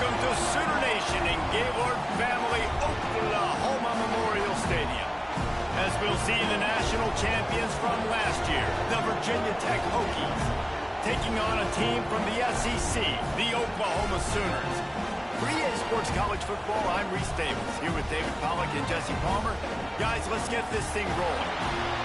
Welcome to Sooner Nation in Gaylord Family Oklahoma Memorial Stadium. As we'll see the national champions from last year, the Virginia Tech Hokies, taking on a team from the SEC, the Oklahoma Sooners. For EA Sports College Football, I'm Reese Davis, here with David Pollack and Jesse Palmer. Guys, let's get this thing rolling.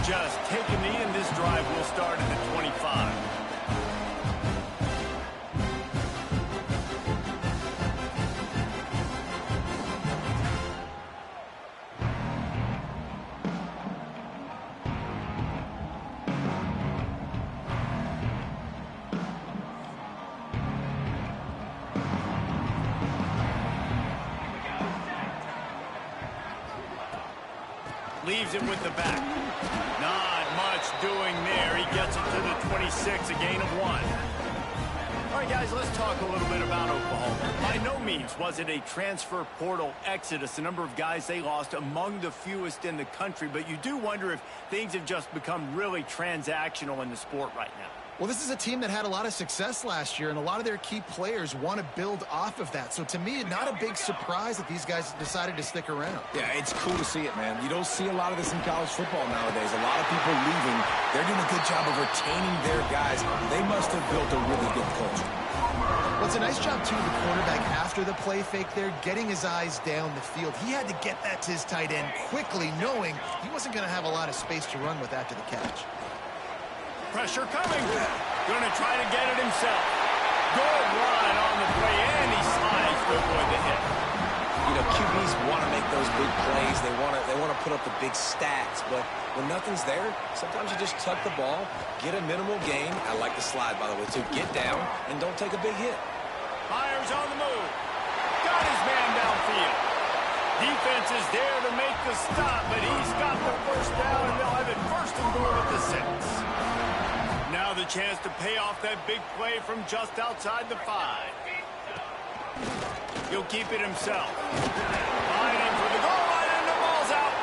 Just take a knee, and this drive will start at the 25. Leaves it with the back. Not much doing there. He gets it to the 26, a gain of 1. All right, guys, let's talk a little bit about Oklahoma. By no means was it a transfer portal exodus. The number of guys they lost among the fewest in the country, but you do wonder if things have just become really transactional in the sport right now. Well, this is a team that had a lot of success last year, and a lot of their key players want to build off of that. So to me, not a big surprise that these guys decided to stick around. Yeah, it's cool to see it, man. You don't see a lot of this in college football nowadays. A lot of people leaving. They're doing a good job of retaining their guys. They must have built a really good culture. Well, it's a nice job, too, the quarterback after the play fake there, getting his eyes down the field. He had to get that to his tight end quickly, knowing he wasn't going to have a lot of space to run with after the catch. Pressure coming. Going to try to get it himself. Good run on the play, and he slides to avoid the hit. You know, QBs want to make those big plays. They want to put up the big stats. But when nothing's there, sometimes you just tuck the ball, get a minimal gain. I like the slide, by the way, too. Get down and don't take a big hit. Myers on the move. Got his man downfield. Defense is there to make the stop, but he's got the first down, and they'll have it first and goal at the 6. Now the chance to pay off that big play from just outside the 5. He'll keep it himself. Fighting for the goal line, and the ball's out.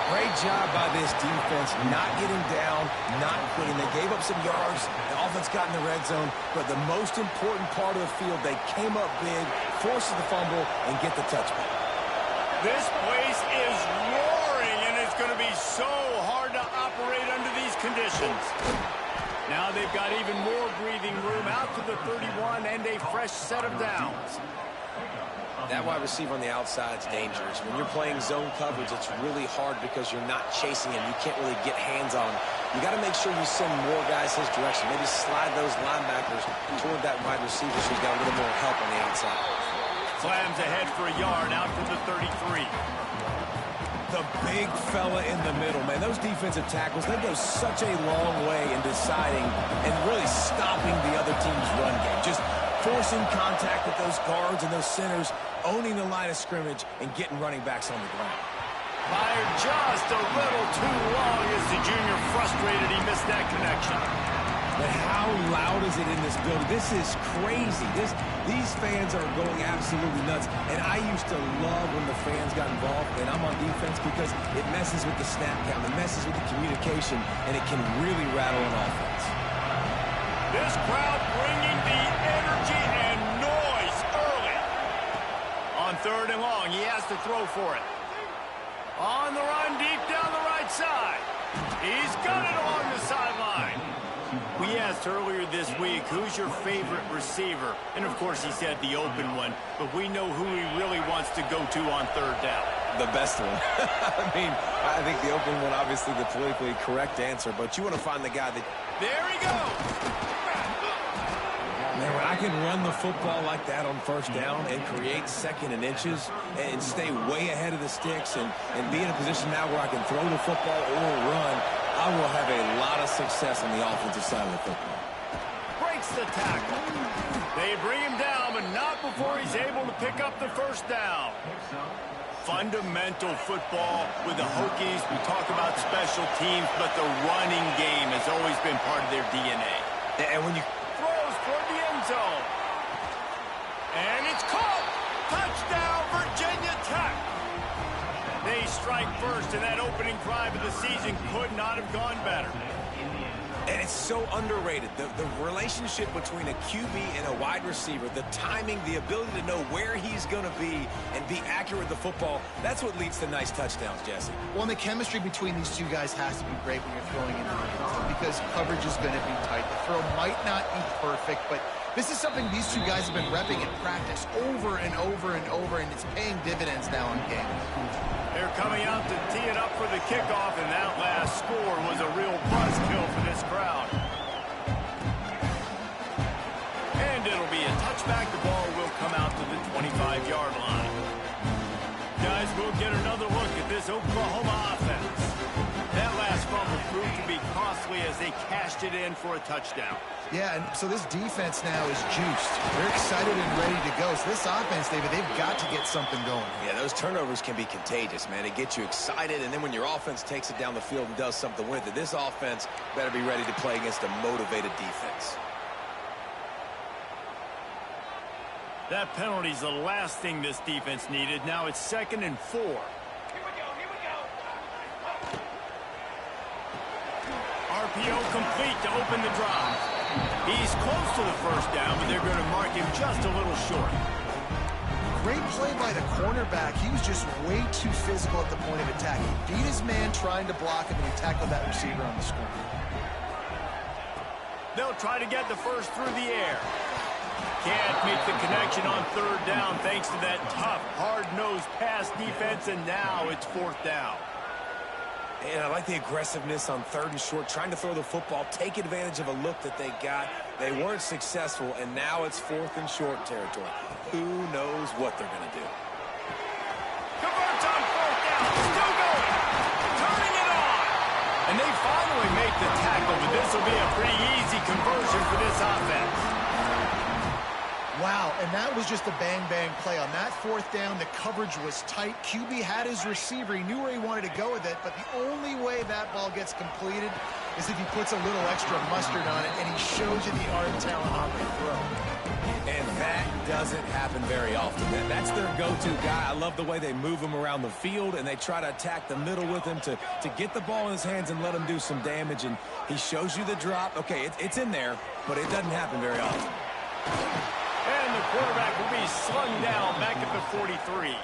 Great job by this defense, not getting down, not quitting. They gave up some yards. The offense got in the red zone, but the most important part of the field, they came up big, forced the fumble, and get the touchback. This place is roaring, and it's going to be so hard to operate under these conditions. Now they've got even more breathing room out to the 31 and a fresh set of downs. That wide receiver on the outside is dangerous. When you're playing zone coverage, it's really hard because you're not chasing him. You can't really get hands on him. You got to make sure you send more guys his direction. Maybe slide those linebackers toward that wide receiver so he's got a little more help on the outside. Slams ahead for a yard out to the 33. The big fella in the middle, man. Those defensive tackles, they go such a long way in deciding and really stopping the other team's run game. Just forcing contact with those guards and those centers, owning the line of scrimmage, and getting running backs on the ground. Fired just a little too long as the junior frustrated he missed that connection. But how loud is it in this building? This is crazy. These fans are going absolutely nuts. And I used to love when the fans got involved, and I'm on defense because it messes with the snap count, it messes with the communication, and it can really rattle an offense. This crowd bringing the energy and noise early. On 3rd and long, he has to throw for it. On the run, deep down the right side. He's got it along the sideline. We asked earlier this week, who's your favorite receiver? And, of course, he said the open one, but we know who he really wants to go to on 3rd down. The best one. I mean, I think the open one, obviously the politically correct answer, but you want to find the guy that... There he goes! Man, when I can run the football like that on first down and create second and inches and stay way ahead of the sticks and be in a position now where I can throw the football or run, I will have a lot of success on the offensive side of the football. Breaks the tackle. They bring him down, but not before he's able to pick up the first down. Fundamental football with the Hokies. We talk about special teams, but the running game has always been part of their DNA. And when you... Throws toward the end zone. And it's caught. Touchdown, Virginia Tech. They strike first, and that opening drive of the season could not have gone better. And it's so underrated. The relationship between a QB and a wide receiver, the timing, the ability to know where he's going to be and be accurate with the football, that's what leads to nice touchdowns, Jesse. Well, and the chemistry between these two guys has to be great when you're throwing into the end zone because coverage is going to be tight. The throw might not be perfect, but this is something these two guys have been repping in practice over and over and over, and it's paying dividends now in games. They're coming out to tee it up for the kickoff, and that last score was a real buzzkill for this crowd. And it'll be a touchback. The ball will come out to the 25-yard line. Guys, we'll get another look at this Oklahoma offense. That last fumble proved to be costly as they cashed it in for a touchdown. Yeah, and so this defense now is juiced. They're excited and ready to go. So this offense, David, they've got to get something going. Yeah, those turnovers can be contagious, man. It gets you excited, and then when your offense takes it down the field and does something with it, this offense better be ready to play against a motivated defense. That penalty's the last thing this defense needed. Now it's 2nd and 4. Here we go. RPO complete to open the drive. He's close to the first down, but they're going to mark him just a little short. Great play by the cornerback. He was just way too physical at the point of attack. He beat his man trying to block him, and he tackled that receiver on the screen. They'll try to get the first through the air. Can't make the connection on 3rd down thanks to that tough, hard-nosed pass defense, and now it's 4th down. And I like the aggressiveness on 3rd and short, trying to throw the football, take advantage of a look that they got. They weren't successful, and now it's 4th and short territory. Who knows what they're going to do? Converts on 4th down. Still going. Turning it on. And they finally make the tackle, but this will be a pretty easy conversion for this offense. Wow, and that was just a bang-bang play. On that 4th down, the coverage was tight. QB had his receiver. He knew where he wanted to go with it, but the only way that ball gets completed is if he puts a little extra mustard on it, and he shows you the art and talent on the throw. And that doesn't happen very often. That's their go-to guy. I love the way they move him around the field, and they try to attack the middle with him to get the ball in his hands and let him do some damage. And he shows you the drop. Okay, it's in there, but it doesn't happen very often. And the quarterback will be slung down back at the 43.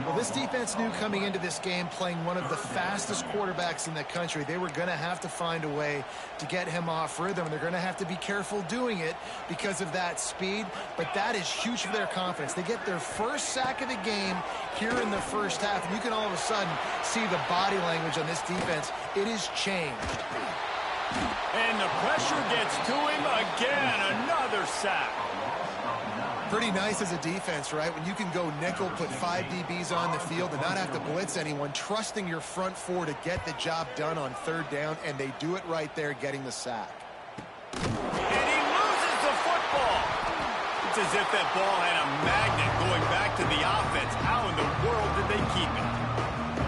Well, this defense knew coming into this game, playing one of the fastest quarterbacks in the country, they were going to have to find a way to get him off rhythm. They're going to have to be careful doing it because of that speed, but that is huge for their confidence. They get their first sack of the game here in the first half, and you can all of a sudden see the body language on this defense. It is changed. And the pressure gets to him again. Another sack. Pretty nice as a defense, right? When you can go nickel, put 5 DBs on the field and not have to blitz anyone, trusting your front 4 to get the job done on 3rd down, and they do it right there, getting the sack. And he loses the football. It's as if that ball had a magnet going back to the offense. How in the world did they keep it?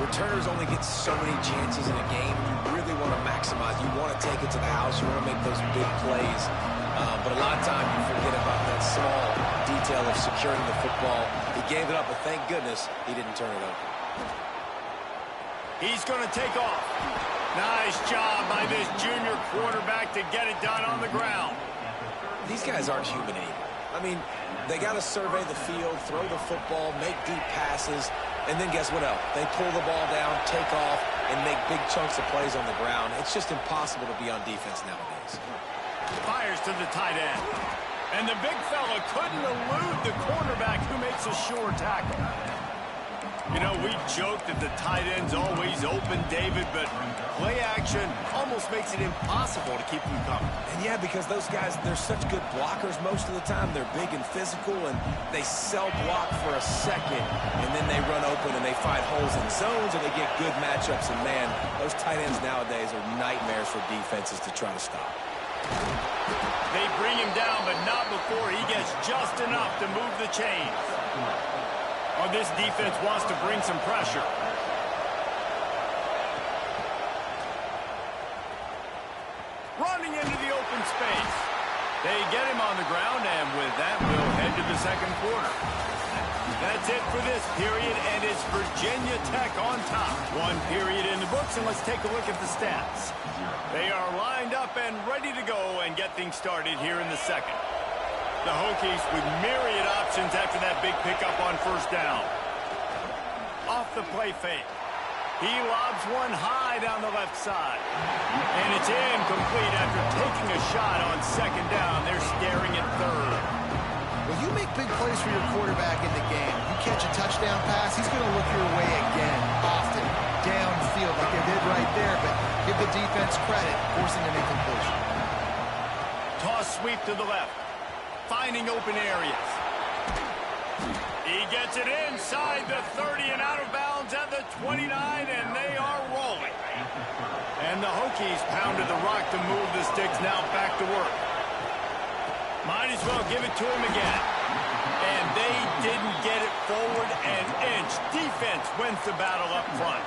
Returners only get so many chances in a game. You really want to maximize. You want to take it to the house. You want to make those big plays. But a lot of times you forget about that small detail of securing the football. He gave it up, but thank goodness he didn't turn it over. He's going to take off. Nice job by this junior quarterback to get it done on the ground. These guys aren't human anymore. I mean, they got to survey the field, throw the football, make deep passes, and then guess what else? They pull the ball down, take off, and make big chunks of plays on the ground. It's just impossible to be on defense nowadays. Fires to the tight end. And the big fella couldn't elude the cornerback who makes a sure tackle. You know, we joke that the tight end's always open, David, but play action almost makes it impossible to keep them coming. And yeah, because those guys, they're such good blockers most of the time. They're big and physical, and they sell block for a second, and then they run open and they find holes in zones, and they get good matchups. And man, those tight ends nowadays are nightmares for defenses to try to stop. They bring him down, but not before he gets just enough to move the chains. Oh, this defense wants to bring some pressure. Running into the open space. They get him on the ground, and with that, we'll head to the second quarter. That's it for this period, and it's Virginia Tech on top. One period in the books, and let's take a look at the stats. They are lined up and ready to go and get things started here in the second. The Hokies with myriad options after that big pickup on first down. Off the play fake. He lobs one high down the left side. And it's incomplete after taking a shot on second down. They're staring at third. Well, you make big plays for your quarterback in the game. You catch a touchdown pass, he's going to look your way again, often, downfield like they did right there. But give the defense credit, forcing an incompletion. Toss sweep to the left. Finding open areas. He gets it inside the 30 and out of bounds at the 29, and they are rolling. And the Hokies pounded the rock to move the sticks, now back to work. Might as well give it to him again. And they didn't get it forward an inch. Defense wins the battle up front.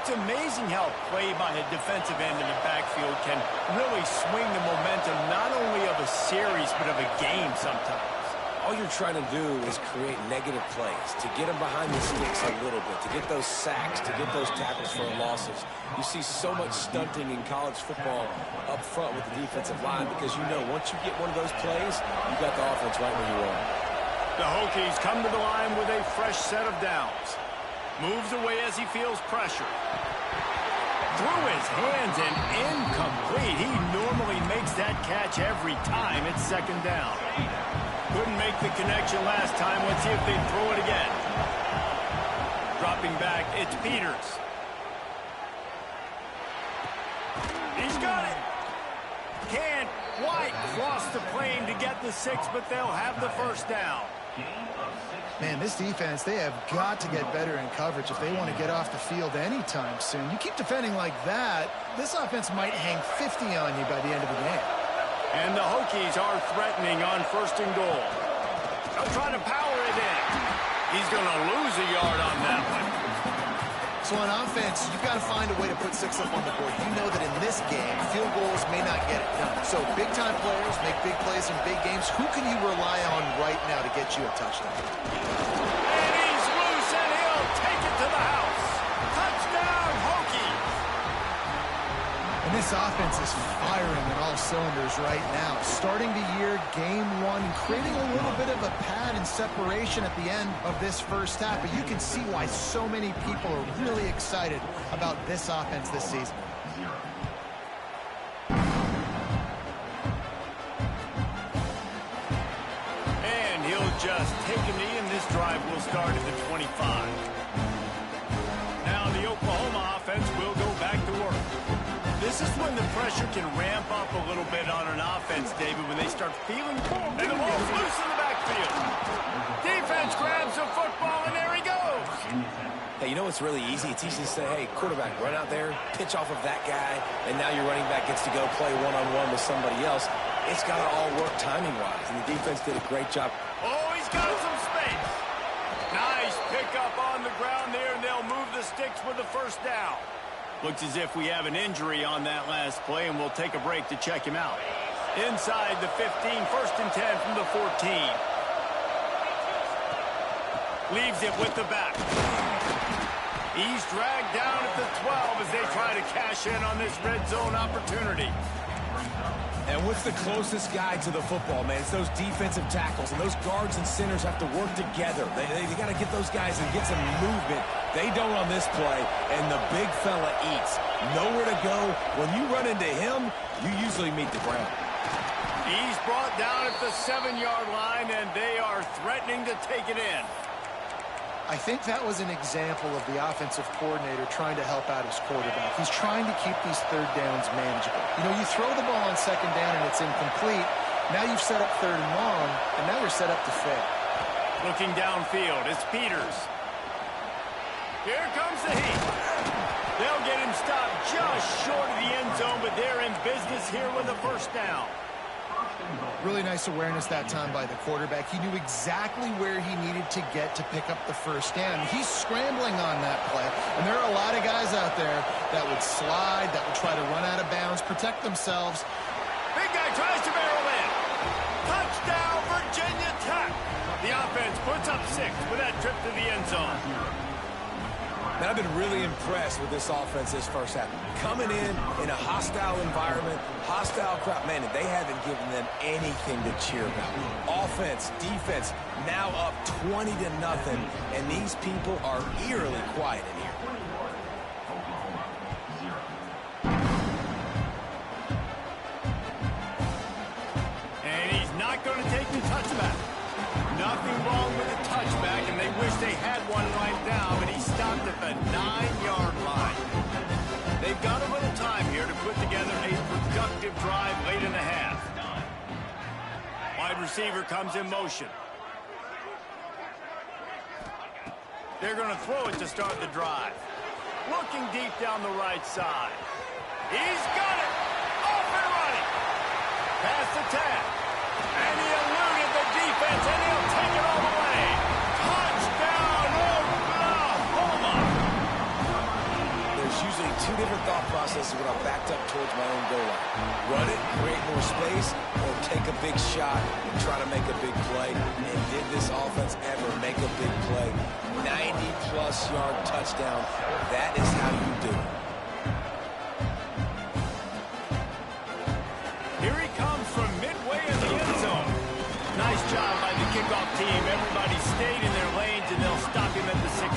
It's amazing how a play by a defensive end in the backfield can really swing the momentum not only of a series but of a game sometimes. All you're trying to do is create negative plays, to get them behind the sticks a little bit, to get those sacks, to get those tackles for losses. You see so much stunting in college football up front with the defensive line because you know once you get one of those plays, you got the offense right where you want. The Hokies come to the line with a fresh set of downs. Moves away as he feels pressure. Through his hands and incomplete. He normally makes that catch every time. It's second down. Couldn't make the connection last time. Let's see if they throw it again. Dropping back, it's Peters. He's got it. Can't quite cross the plane to get the 6, but they'll have the first down. Man, this defense, they have got to get better in coverage if they want to get off the field anytime soon. You keep defending like that, this offense might hang 50 on you by the end of the game. And the Hokies are threatening on first and goal. They'll try to power it in. He's going to lose a yard on that one. So on offense, you've got to find a way to put 6 up on the board. You know that in this game, field goals may not get it done. So big-time players make big plays in big games. Who can you rely on right now to get you a touchdown? And he's loose, and he'll take it to the house. Touchdown, Hokies! And this offense is firing on all cylinders right now. Starting the year, game 1, creating a little bit of a pad and separation at the end of this first half. But you can see why so many people are really excited about this offense this season. And he'll just take a knee, and this drive will start at the 25. Now the Oklahoma offense will go back to work. This is when the pressure can ramp up a little bit on an offense, David, when they start feeling and the ball's loose in the backfield. Defense grabs the football, and there he goes. Hey, you know what's really easy? It's easy to say, hey, quarterback, run out there, pitch off of that guy, and now your running back gets to go play one-on-one with somebody else. It's got to all work timing-wise, and the defense did a great job. Oh, he's got some space. Nice pickup on the ground there, and they'll move the sticks with the first down. Looks as if we have an injury on that last play, and we'll take a break to check him out. Inside the 15, first and 10 from the 14. Leaves it with the back. He's dragged down at the 12 as they try to cash in on this red zone opportunity. And what's the closest guy to the football, man? It's those defensive tackles, and those guards and centers have to work together. They got to get those guys and get some movement. They don't on this play, and the big fella eats. Nowhere to go. When you run into him, you usually meet the ground. He's brought down at the 7-yard line, and they are threatening to take it in. I think that was an example of the offensive coordinator trying to help out his quarterback. He's trying to keep these third downs manageable. You know, you throw the ball on second down and it's incomplete. Now you've set up third and long, and now you're set up to fail. Looking downfield, it's Peters. Here comes the heat. They'll get him stopped just short of the end zone, but they're in business here with a first down. Really nice awareness that time by the quarterback. He knew exactly where he needed to get to pick up the first down. He's scrambling on that play, and there are a lot of guys out there that would slide, that would try to run out of bounds, protect themselves. Big guy tries to barrel in. Touchdown, Virginia Tech. The offense puts up 6 with that trip to the end zone. And I've been really impressed with this offense this first half. Coming in a hostile environment, hostile crowd. Man, they haven't given them anything to cheer about. Offense, defense, now up 20-0, and these people are eerily quiet in here. And he's not going to take the touchback. Nothing wrong with a touchback, and they wish they had one right now, but he stopped at the 9-yard line. They've got a little time here to put together a productive drive late in the half. Wide receiver comes in motion. They're going to throw it to start the drive. Looking deep down the right side. He's got it! Off and running! Pass the tag. And he eluded the defense, and he'll take it all the way. Touchdown, Oklahoma! There's usually 2 different thought processes when I'm backed up towards my own goal line. Run it, create more space, or take a big shot and try to make a big play. And did this offense ever make a big play? 90-plus yard touchdown. That is how you do it. Here he comes from midway in the end zone. Nice job by the kickoff team. Everybody stayed in their lanes, and they'll stop him at the 16.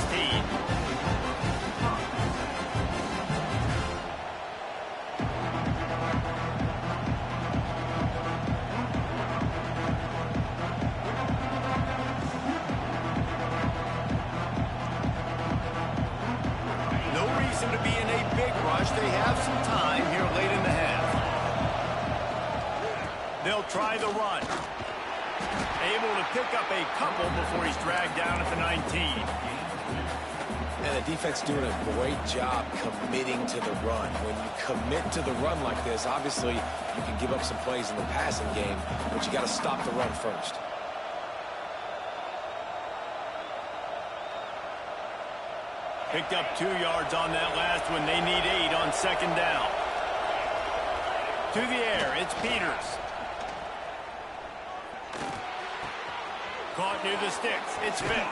No reason to be in a big rush. They have some time here late in the half. They'll try the run. Able to pick up a couple before he's dragged down at the 19. And the defense doing a great job committing to the run. When you commit to the run like this, obviously you can give up some plays in the passing game, but you got to stop the run first. Picked up 2 yards on that last one. They need 8 on second down. To the air, it's Peters. Caught near the sticks. It's Vick.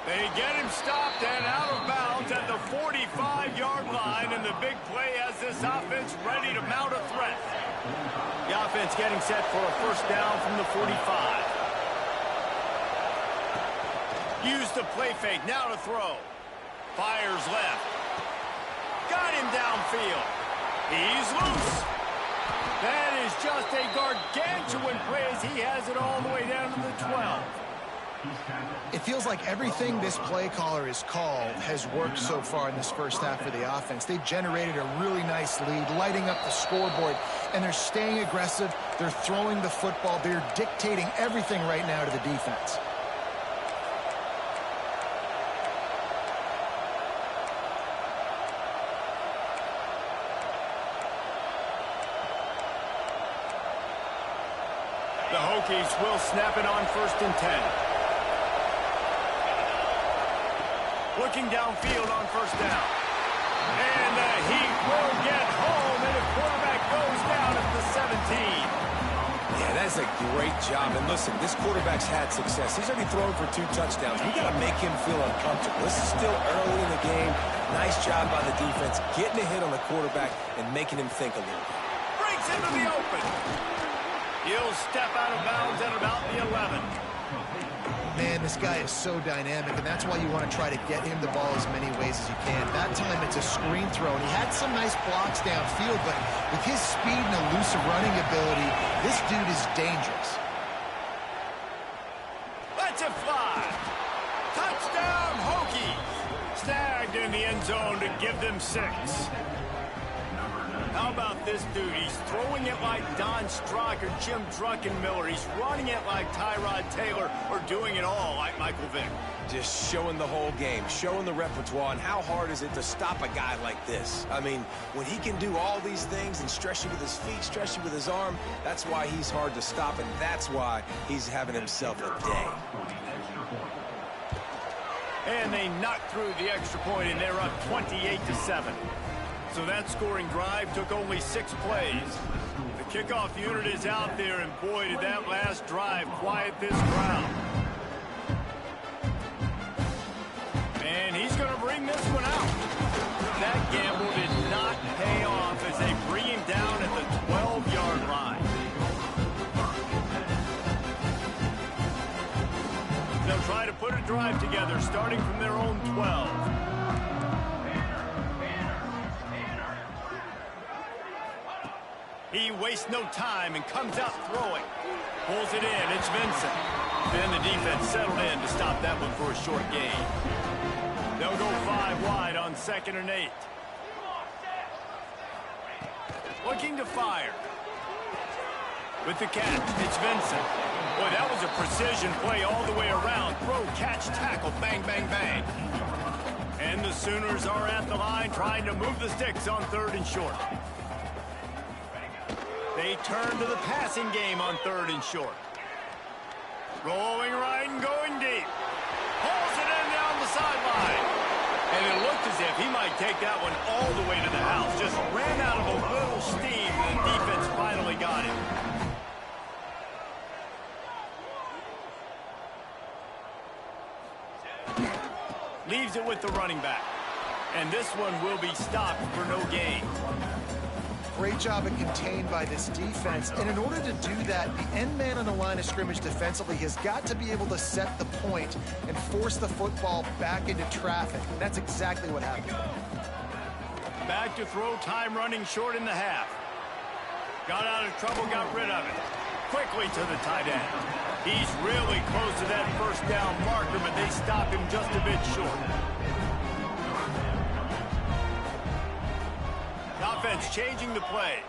They get him stopped and out of bounds at the 45-yard line, and the big play has this offense ready to mount a threat. The offense getting set for a first down from the 45. Use the play fake. Now to throw. Fires left. Got him downfield. He's loose. That is just a gargantuan play as he has it all the way down to the 12. It feels like everything this play caller has called has worked so far in this first half for the offense. They've generated a really nice lead, lighting up the scoreboard, and they're staying aggressive. They're throwing the football. They're dictating everything right now to the defense. The Hokies will snap it on 1st and 10. Looking downfield on first down. And the Heat will get home, and the quarterback goes down at the 17. Yeah, that's a great job. And listen, this quarterback's had success. He's already thrown for 2 touchdowns. We got to make him feel uncomfortable. This is still early in the game. Nice job by the defense, getting a hit on the quarterback and making him think a little bit. Breaks into the open. He'll step out of bounds at about the 11. Man, this guy is so dynamic, and that's why you want to try to get him the ball as many ways as you can. That time, it's a screen throw, and he had some nice blocks downfield, but with his speed and elusive running ability, this dude is dangerous. Let's it fly. Touchdown! touchdown, Hokies. Snagged in the end zone to give them 6. How about this dude? He's throwing it like Don Strock or Jim Druckenmiller. He's running it like Tyrod Taylor, or doing it all like Michael Vick. Just showing the whole game, showing the repertoire, and how hard is it to stop a guy like this? I mean, when he can do all these things and stress you with his feet, stress you with his arm, that's why he's hard to stop, and that's why he's having himself a day. And they knocked through the extra point, and they're up 28-7. So that scoring drive took only 6 plays. The kickoff unit is out there, and boy, did that last drive quiet this crowd. And he's going to bring this one out. That gamble did not pay off as they bring him down at the 12-yard line. They'll try to put a drive together, starting from their own 12. He wastes no time and comes out throwing. Pulls it in. It's Vincent. Then the defense settled in to stop that one for a short gain. They'll go 5 wide on 2nd and 8. Looking to fire. With the catch, it's Vincent. Boy, that was a precision play all the way around. Throw, catch, tackle, bang, bang, bang. And the Sooners are at the line trying to move the sticks on 3rd and short. They turn to the passing game on 3rd and short. Rolling right and going deep. Pulls it in down the sideline. And it looked as if he might take that one all the way to the house. Just ran out of a little steam, and the defense finally got him. Leaves it with the running back. And this one will be stopped for no gain. Great job of contained by this defense. And in order to do that, the end man on the line of scrimmage defensively has got to be able to set the point and force the football back into traffic. And that's exactly what happened. Back to throw, time running short in the half. Got out of trouble, got rid of it. Quickly to the tight end. He's really close to that 1st down marker, but they stop him just a bit short. Offense changing the play.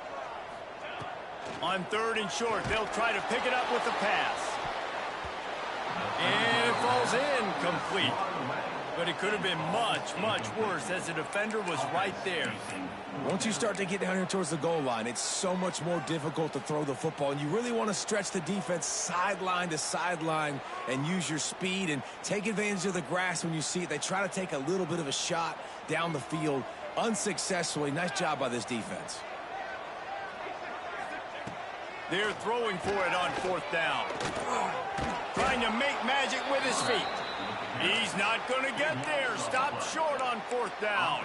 On 3rd and short, they'll try to pick it up with the pass. And it falls incomplete. But it could have been much, much worse as the defender was right there. Once you start to get down here towards the goal line, it's so much more difficult to throw the football. And you really want to stretch the defense sideline to sideline and use your speed and take advantage of the grass when you see it. They try to take a little bit of a shot down the field. Unsuccessfully. Nice job by this defense. They're throwing for it on 4th down. Trying to make magic with his feet. He's not going to get there. Stopped short on 4th down.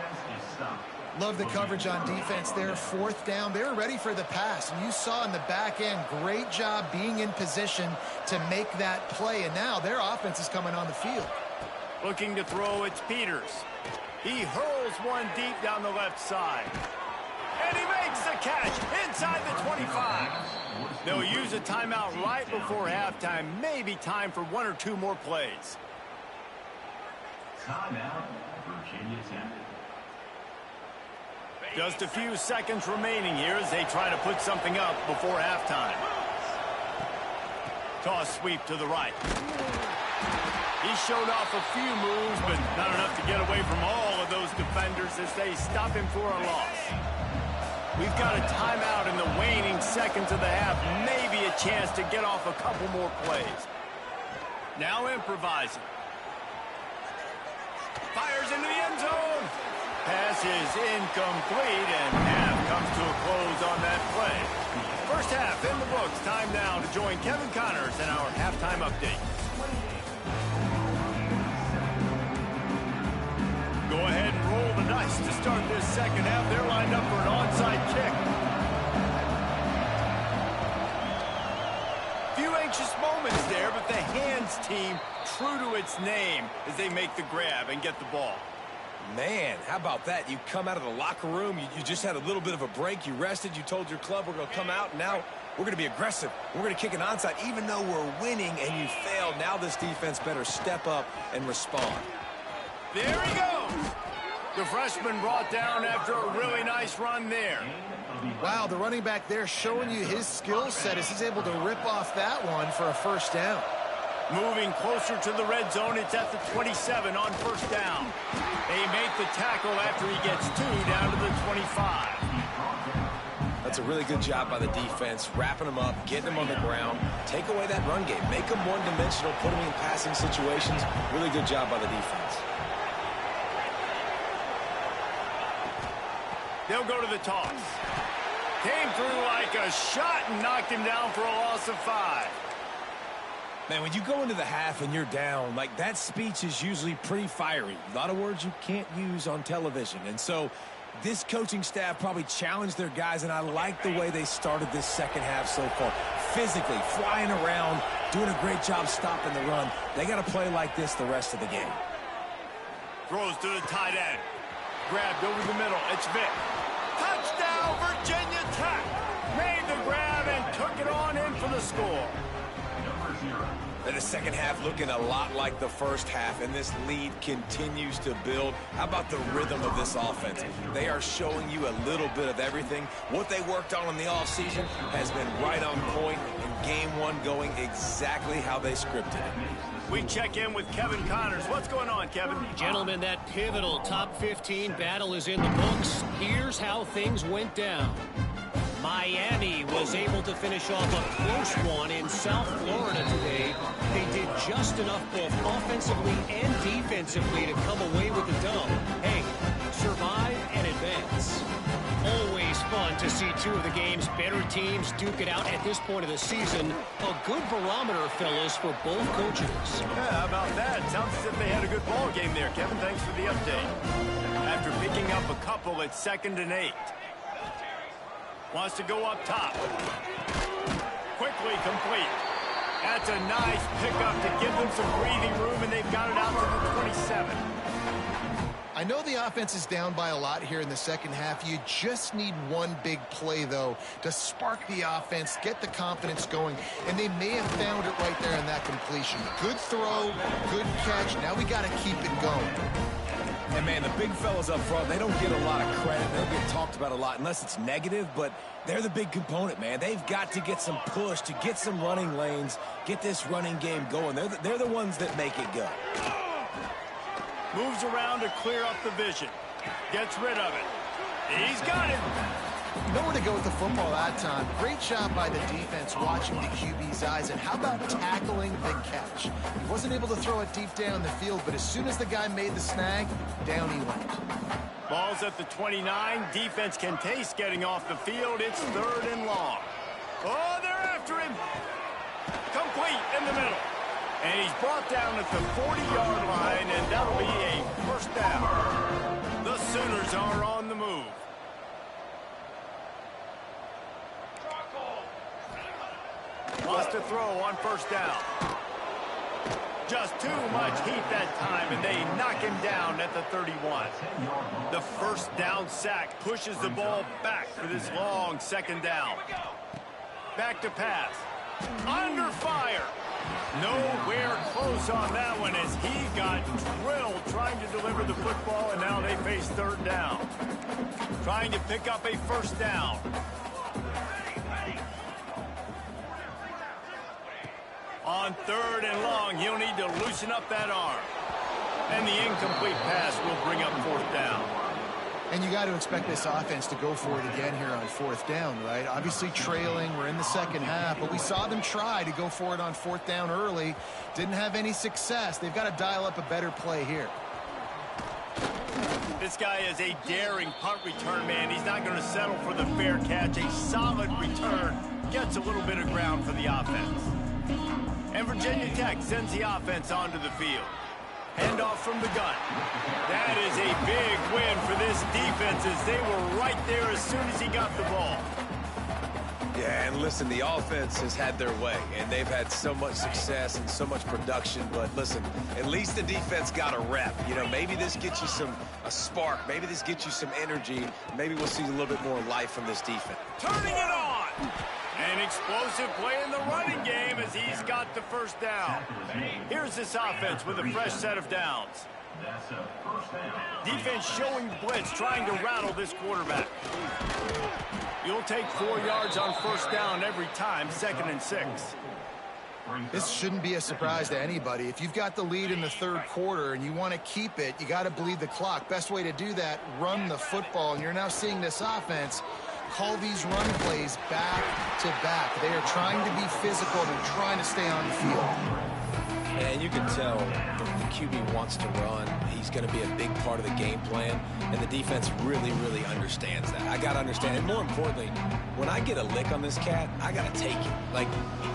Love the coverage on defense there. 4th down. They were ready for the pass. And you saw in the back end, great job being in position to make that play. And now their offense is coming on the field. Looking to throw, it's Peters. He hurls one deep down the left side. And he makes the catch inside the 25. They'll use a timeout right before halftime. Maybe time for 1 or 2 more plays. Timeout, Virginia Tech. Just a few seconds remaining here as they try to put something up before halftime. Toss sweep to the right. He showed off a few moves, but not enough to get away from all of those defenders as they stop him for a loss. We've got a timeout in the waning seconds of the half. Maybe a chance to get off a couple more plays. Now improvising. Fires into the end zone. Pass is incomplete, and half comes to a close on that play. First half in the books. Time now to join Kevin Connors in our halftime update. Go ahead and roll the dice to start this second half. They're lined up for an onside kick. Few anxious moments there, but the hands team true to its name as they make the grab and get the ball. Man, how about that? You come out of the locker room, you just had a little bit of a break, you rested, you told your club we're going to come out, and now we're going to be aggressive. We're going to kick an onside even though we're winning and you failed. Now this defense better step up and respond. There he goes. The freshman brought down after a really nice run there. Wow, the running back there showing you his skill set as he's able to rip off that one for a first down. Moving closer to the red zone, it's at the 27 on first down. They make the tackle after he gets 2 down to the 25. That's a really good job by the defense, wrapping them up, getting them on the ground, take away that run game, make them one-dimensional, put them in passing situations. Really good job by the defense. They'll go to the toss. Came through like a shot and knocked him down for a loss of 5. Man, when you go into the half and you're down, like, that speech is usually pretty fiery. A lot of words you can't use on television. And so this coaching staff probably challenged their guys, and I like the way they started this second half so far. Physically, flying around, doing a great job stopping the run. They got to play like this the rest of the game. Throws to the tight end. Grabbed over the middle. It's Vick. Touchdown, Virginia Tech. Made the grab and took it on in for the score. And the second half looking a lot like the first half, and this lead continues to build. How about the rhythm of this offense? They are showing you a little bit of everything. What they worked on in the offseason has been right on point, and game one going exactly how they scripted it. We check in with Kevin Connors. What's going on, Kevin? Gentlemen, that pivotal top 15 battle is in the books. Here's how things went down. Miami was able to finish off a close one in South Florida today. They did just enough both offensively and defensively to come away with the dub. Hey, survive and advance. Always fun to see two of the game's better teams duke it out at this point of the season. A good barometer, fellas, for both coaches. Yeah, how about that? Sounds as if they had a good ball game there, Kevin. Thanks for the update. After picking up a couple, it's 2nd and 8. Wants to go up top. Quickly complete. That's a nice pickup to give them some breathing room, and they've got it out to the 27. I know the offense is down by a lot here in the second half. You just need one big play, though, to spark the offense, get the confidence going, and they may have found it right there in that completion. Good throw, good catch. Now we got to keep it going. And, man, the big fellas up front, they don't get a lot of credit. They don't get talked about a lot unless it's negative, but they're the big component, man. They've got to get some push, to get some running lanes, get this running game going. They're the ones that make it go. Moves around to clear up the vision. Gets rid of it. He's got it. Nowhere to go with the football that time. Great job by the defense watching the QB's eyes. And how about tackling the catch? He wasn't able to throw it deep down the field, but as soon as the guy made the snag, down he went. Ball's at the 29. Defense can taste getting off the field. It's 3rd and long. Oh, they're after him. Complete in the middle. And he's brought down at the 40-yard line, and that'll be a first down. The Sooners are on the move. Wants to throw on first down. Just too much heat that time, and they knock him down at the 31. The first down sack pushes the ball back for this long 2nd down. Back to pass. Under fire. Nowhere close on that one as he got drilled trying to deliver the football, and now they face 3rd down. Trying to pick up a first down. On 3rd and long, he'll need to loosen up that arm. And the incomplete pass will bring up 4th down. And you got to expect this offense to go for it again here on 4th down, right? Obviously trailing, we're in the second half, but we saw them try to go for it on 4th down early. Didn't have any success. They've got to dial up a better play here. This guy is a daring punt return man. He's not going to settle for the fair catch. A solid return. Gets a little bit of ground for the offense. And Virginia Tech sends the offense onto the field. Handoff from the gun. That is a big win for this defense as they were right there as soon as he got the ball. Yeah, and listen, the offense has had their way, and they've had so much success and so much production. But listen, at least the defense got a rep. You know, maybe this gets you a spark. Maybe this gets you some energy. Maybe we'll see a little bit more life from this defense. Turning it on. An explosive play in the running game as he's got the first down. Here's this offense with a fresh set of downs. That's a first down. Defense showing blitz, trying to rattle this quarterback. You'll take 4 yards on first down every time, 2nd and 6. This shouldn't be a surprise to anybody. If you've got the lead in the third quarter and you want to keep it, you got to bleed the clock. Best way to do that, run the football. And you're now seeing this offense call these run plays back to back. They are trying to be physical. They're trying to stay on the field. And you can tell the QB wants to run. He's going to be a big part of the game plan, and the defense really, really understands that. I got to understand, and more importantly, when I get a lick on this cat, I got to take it. Like,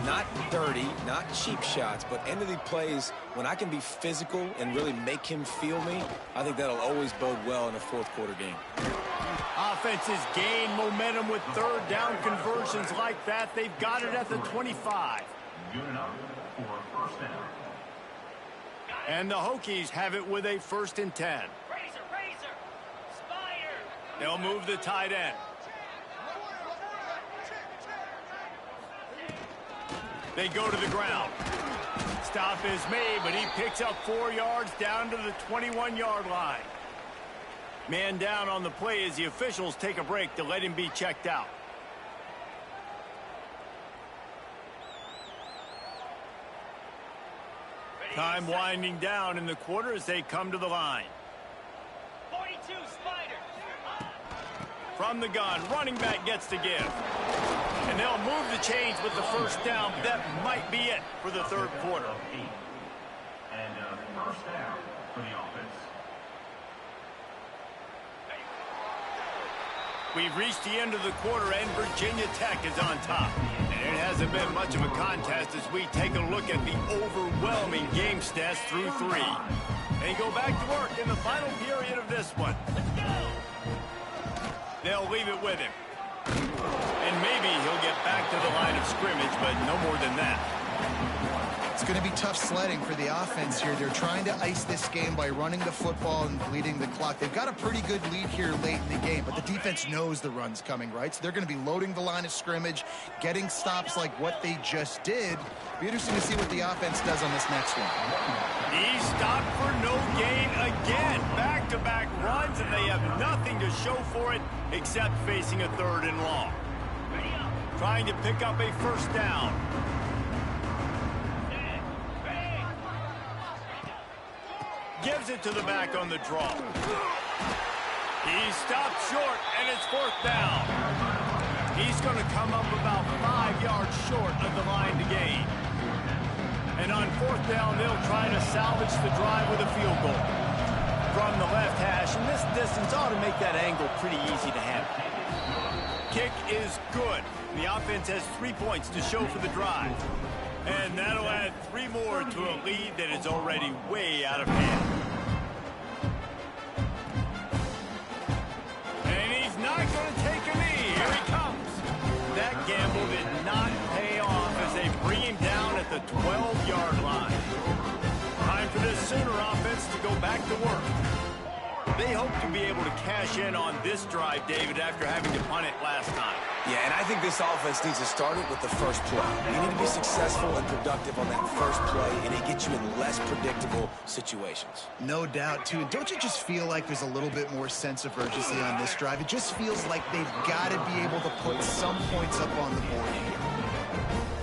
not dirty, not cheap shots, but end of the plays, when I can be physical and really make him feel me, I think that'll always bode well in a fourth quarter game. Offenses gain momentum with third down conversions like that. They've got it at the 25. Good enough for a first down. And the Hokies have it with a 1st and 10. They'll move the tight end. They go to the ground. Stop is made, but he picks up 4 yards down to the 21-yard line. Man down on the play as the officials take a break to let him be checked out. Time winding down in the quarter as they come to the line. 42 Spider. From the gun, running back gets to give. And they'll move the chains with the first down. That might be it for the third quarter. And first down for the offense. We've reached the end of the quarter, and Virginia Tech is on top. And it hasn't been much of a contest as we take a look at the overwhelming game stats through 3. They go back to work in the final period of this one. They'll leave it with him. And maybe he'll get back to the line of scrimmage, but no more than that. It's going to be tough sledding for the offense here. They're trying to ice this game by running the football and bleeding the clock. They've got a pretty good lead here late in the game, but the defense knows the run's coming, right? So they're going to be loading the line of scrimmage, getting stops like what they just did. Be interesting to see what the offense does on this next one. He stopped for no gain again. Back-to-back runs, and they have nothing to show for it except facing a 3rd and long. Trying to pick up a first down. Gives it to the back on the draw. He stopped short, and it's 4th down. He's going to come up about 5 yards short of the line to gain. And on 4th down, they'll try to salvage the drive with a field goal. From the left hash, and this distance ought to make that angle pretty easy to handle. Kick is good. The offense has 3 points to show for the drive. And that'll add 3 more to a lead that is already way out of hand. And he's not going to take a knee. Here he comes. That gamble did not pay off as they bring him down at the 12-yard line. Time for this Sooner offense to go back to work. They hope to be able to cash in on this drive, David, after having to punt it last time. Yeah, and I think this offense needs to start it with the first play. You need to be successful and productive on that first play, and it gets you in less predictable situations. No doubt, too. And don't you just feel like there's a little bit more sense of urgency on this drive? It just feels like they've got to be able to put some points up on the board here.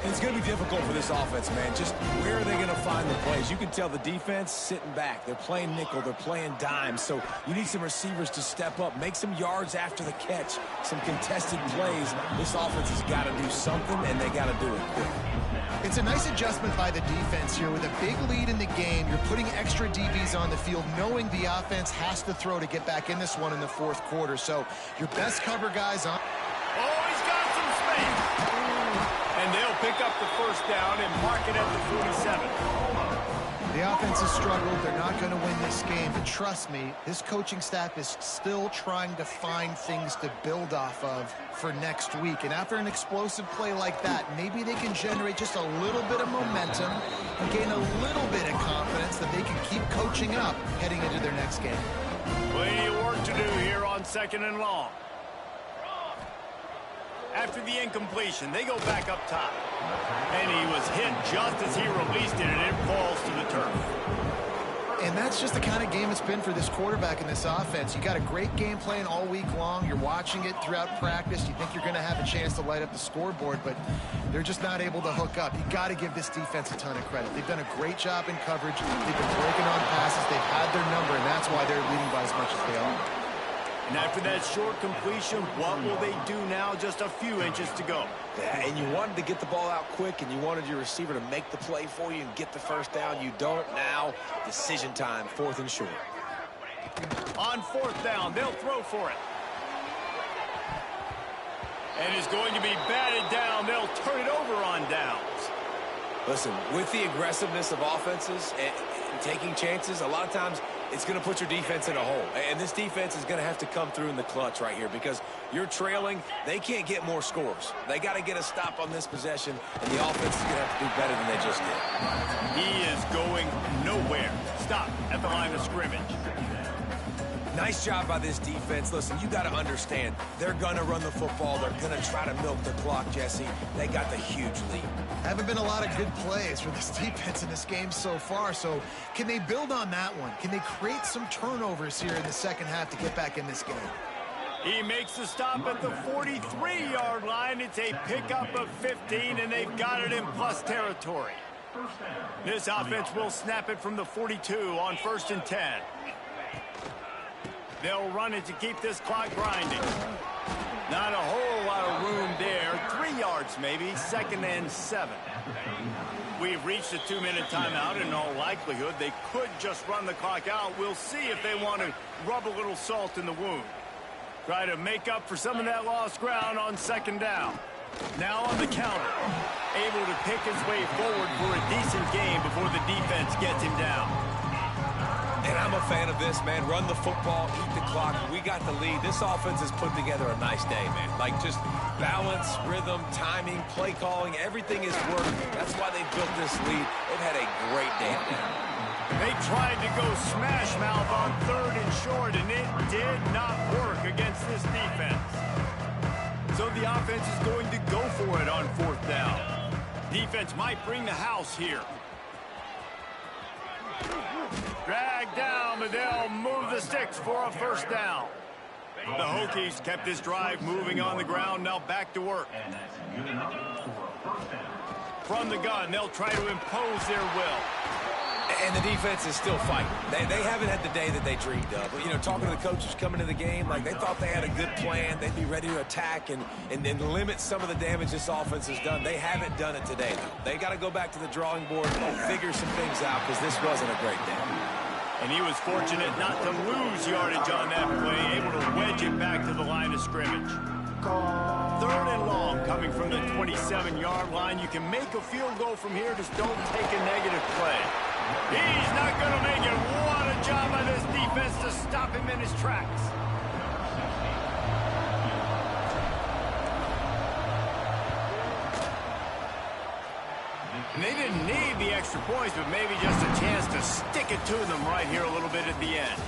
And it's going to be difficult for this offense, man. Just where are they going to find the plays? You can tell the defense sitting back. They're playing nickel. They're playing dime. So you need some receivers to step up, make some yards after the catch, some contested plays. This offense has got to do something, and they got to do it quick. It's a nice adjustment by the defense here. With a big lead in the game, you're putting extra DBs on the field, knowing the offense has to throw to get back in this one in the fourth quarter. So your best cover guys on. Oh, he's got some space. And they'll pick up the first down and mark it at the 47. The offense has struggled. They're not going to win this game. But trust me, this coaching staff is still trying to find things to build off of for next week. And after an explosive play like that, maybe they can generate just a little bit of momentum and gain a little bit of confidence that they can keep coaching up heading into their next game. Plenty of work to do here on 2nd and long. After the incompletion, they go back up top. And he was hit just as he released it, and it falls to the turf. And that's just the kind of game it's been for this quarterback in this offense. You got a great game plan all week long. You're watching it throughout practice. You think you're going to have a chance to light up the scoreboard, but they're just not able to hook up. You got to give this defense a ton of credit. They've done a great job in coverage. They've been breaking on passes. They've had their number, and that's why they're leading by as much as they are. And after that short completion, what will they do now? Just a few inches to go. Yeah, and you wanted to get the ball out quick, and you wanted your receiver to make the play for you and get the first down. You don't now. Decision time, 4th and short. On 4th down, they'll throw for it. And it's going to be batted down. They'll turn it over on downs. Listen, with the aggressiveness of offenses and taking chances, a lot of times it's going to put your defense in a hole. And this defense is going to have to come through in the clutch right here because you're trailing. They can't get more scores. They got to get a stop on this possession, and the offense is going to have to do better than they just did. He is going nowhere. Stop at the line of scrimmage. Nice job by this defense. Listen, you got to understand, they're going to run the football. They're going to try to milk the clock, Jesse. They got the huge lead. Haven't been a lot of good plays for this defense in this game so far, so can they build on that one? Can they create some turnovers here in the second half to get back in this game? He makes the stop at the 43-yard line. It's a pickup of 15, and they've got it in plus territory. This offense will snap it from the 42 on 1st and 10. They'll run it to keep this clock grinding. Not a whole lot of room there. 3 yards maybe, 2nd and 7. We've reached a 2-minute timeout. In all likelihood, they could just run the clock out. We'll see if they want to rub a little salt in the wound. Try to make up for some of that lost ground on 2nd down. Now on the counter. Able to pick his way forward for a decent game before the defense gets him down. And I'm a fan of this, man. Run the football, eat the clock. We got the lead. This offense has put together a nice day, man. Like just balance, rhythm, timing, play calling, everything is working. That's why they built this lead. They've had a great day today. They tried to go smash mouth on 3rd and short, and it did not work against this defense. So the offense is going to go for it on 4th down. Defense might bring the house here. Drag down, but they'll move the sticks for a 1st down. The Hokies kept this drive moving on the ground, now back to work. From the gun, they'll try to impose their will. And the defense is still fighting. They haven't had the day that they dreamed of. But, you know, talking to the coaches coming into the game, like they thought they had a good plan. They'd be ready to attack and limit some of the damage this offense has done. They haven't done it today, though. They got to go back to the drawing board and figure some things out because this wasn't a great day. And he was fortunate not to lose yardage on that play, able to wedge it back to the line of scrimmage. 3rd and long coming from the 27-yard line. You can make a field goal from here, just don't take a negative play. He's not going to make it. What a job by this defense to stop him in his tracks. And they didn't need the extra points, but maybe just a chance to stick it to them right here a little bit at the end.